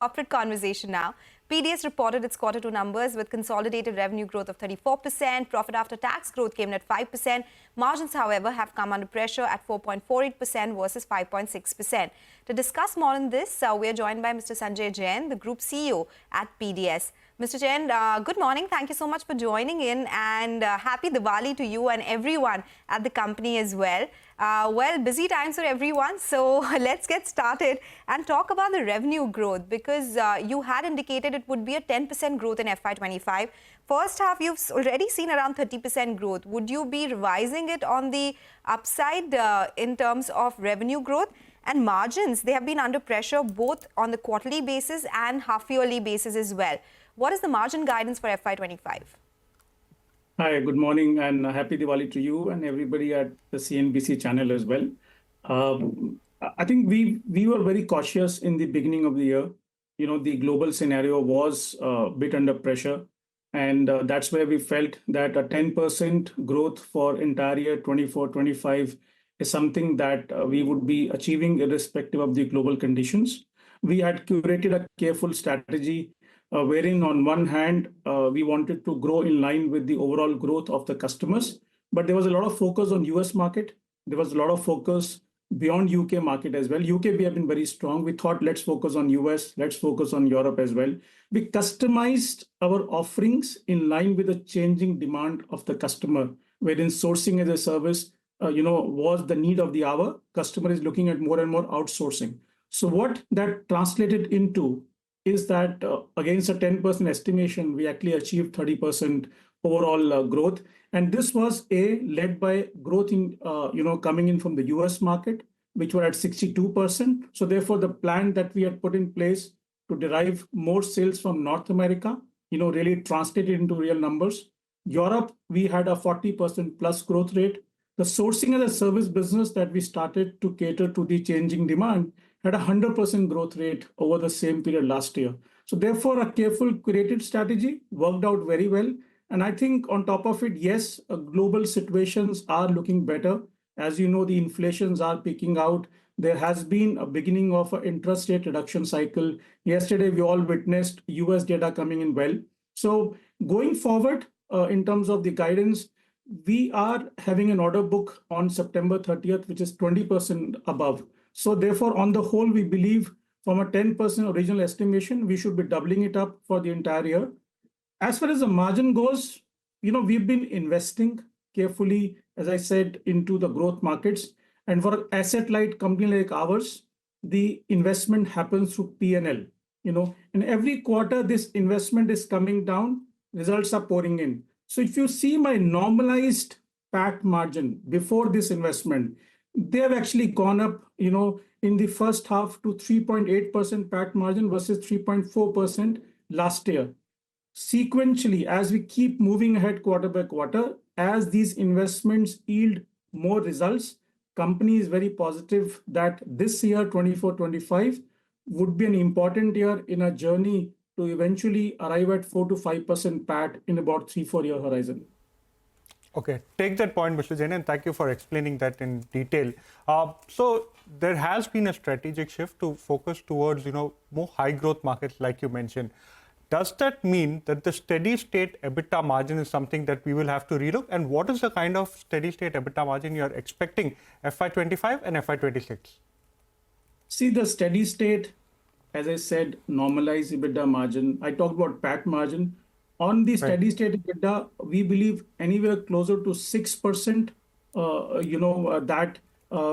Corporate conversation now. PDS reported its quarter two numbers with consolidated revenue growth of 34%. Profit after tax growth came in at 5%. Margins, however, have come under pressure at 4.48% versus 5.6%. To discuss more on this, we are joined by Mr. Sanjay Jain, the Group CEO at PDS. Mr. Jain, good morning. Thank you so much for joining in, and happy Diwali to you and everyone at the company as well. Busy times for everyone, so let's get started and talk about the revenue growth, because you had indicated it would be a 10% growth in FY25. First half, you've already seen around 30% growth. Would you be revising it on the upside in terms of revenue growth? And margins, they have been under pressure both on the quarterly basis and half-yearly basis as well. What is the margin guidance for FY25? Hi, good morning, and happy Diwali to you and everybody at the CNBC channel as well. I think we were very cautious in the beginning of the year. You know, the global scenario was a bit under pressure, and that's where we felt that a 10% growth for entire year 24-25 is something that we would be achieving irrespective of the global conditions. We had curated a careful strategy wherein on one hand, we wanted to grow in line with the overall growth of the customers, but there was a lot of focus on US market. There was a lot of focus beyond UK market as well. UK, we have been very strong. We thought, let's focus on US, let's focus on Europe as well. We customized our offerings in line with the changing demand of the customer, wherein sourcing as a service, was the need of the hour. Customer is looking at more and more outsourcing. So what that translated into is that against a 10% estimation, we actually achieved 30% overall growth. And this was led by growth in, coming in from the US market, which were at 62%. So therefore, the plan that we had put in place to derive more sales from North America, really translated into real numbers. Europe, we had a 40% plus growth rate. The sourcing as a service business that we started to cater to the changing demand had a 100% growth rate over the same period last year. So therefore, a careful curated strategy worked out very well. And I think on top of it, yes, global situations are looking better. As you know, the inflations are peaking out. There has been a beginning of an interest rate reduction cycle. Yesterday, we all witnessed US data coming in well. So going forward, in terms of the guidance, we are having an order book on September 30th, which is 20% above. So therefore, on the whole, we believe from a 10% original estimation, we should be doubling it up for the entire year. As far as the margin goes, we've been investing carefully, as I said, into the growth markets. And for an asset-light company like ours, the investment happens through P&L. And every quarter, this investment is coming down, results are pouring in. So if you see my normalized PAT margin before this investment, they have actually gone up, in the first half to 3.8% PAT margin versus 3.4% last year. Sequentially, as we keep moving ahead quarter by quarter, as these investments yield more results, company is very positive that this year, 24-25, would be an important year in a journey to eventually arrive at 4 to 5% PAT in about 3-4 year horizon. Okay, take that point, Mr. Jain, and thank you for explaining that in detail. So there has been a strategic shift to focus towards, more high growth markets, like you mentioned. Does that mean that the steady state EBITDA margin is something that we will have to relook? And what is the kind of steady state EBITDA margin you are expecting FY25 and FY26? See, the steady state, as I said, normalized EBITDA margin. I talked about PAT margin. On the steady state EBITDA, we believe anywhere closer to 6%, that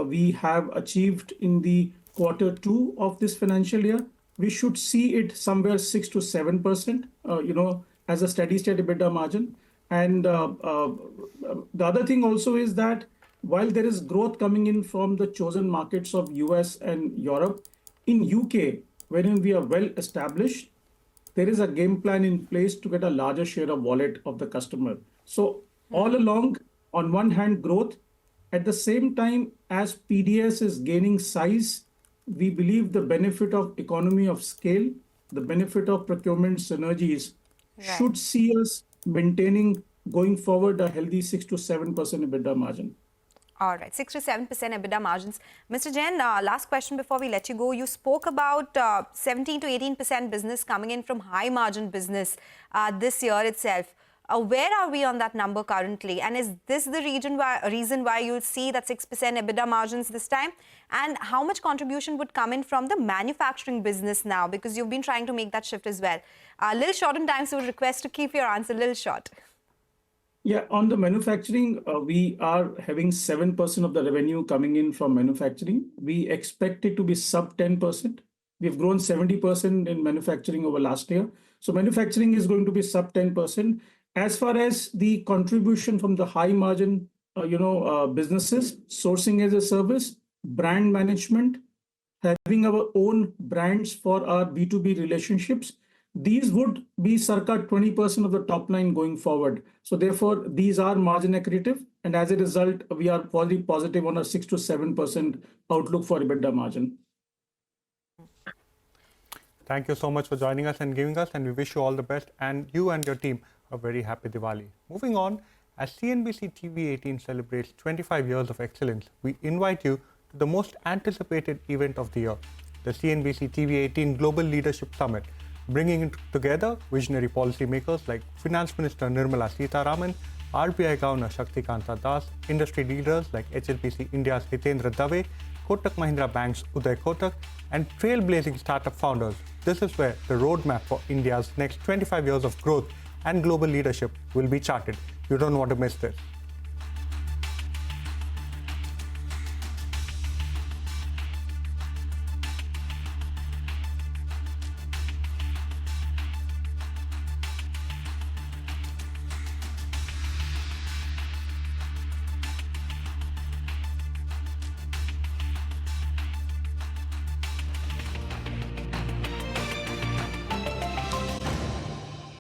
we have achieved in the quarter two of this financial year. We should see it somewhere 6 to 7%, as a steady state EBITDA margin. And the other thing also is that while there is growth coming in from the chosen markets of US and Europe, in UK, wherein we are well established, there is a game plan in place to get a larger share of wallet of the customer. So all along, on one hand, growth. At the same time, as PDS is gaining size, we believe the benefit of economy of scale, the benefit of procurement synergies should see us maintaining going forward a healthy 6 to 7% EBITDA margin. All right, 6 to 7% EBITDA margins. Mr. Jain, last question before we let you go. You spoke about 17 to 18% business coming in from high margin business this year itself. Where are we on that number currently? And is this the reason why you'll see that 6% EBITDA margins this time? And how much contribution would come in from the manufacturing business now? Because you've been trying to make that shift as well. A little short on time, so request to keep your answer a little short. Yeah, on the manufacturing, we are having 7% of the revenue coming in from manufacturing. We expect it to be sub 10%. We've grown 70% in manufacturing over last year. So manufacturing is going to be sub 10%. As far as the contribution from the high margin, businesses, sourcing as a service, brand management, having our own brands for our B2B relationships, these would be circa 20% of the top line going forward. So therefore, these are margin accretive. And as a result, we are probably positive on a 6 to 7% outlook for EBITDA margin. Thank you so much for joining us and giving us, and we wish you all the best, and you and your team a very happy Diwali. Moving on, as CNBC TV18 celebrates 25 years of excellence, we invite you to the most anticipated event of the year, the CNBC TV18 Global Leadership Summit, bringing together visionary policymakers like Finance Minister Nirmala Sitharaman, RBI Governor Shaktikanta Das, industry leaders like HSBC India's Hitendra Dave, Kotak Mahindra Bank's Uday Kotak, and trailblazing startup founders. This is where the roadmap for India's next 25 years of growth and global leadership will be charted. You don't want to miss this.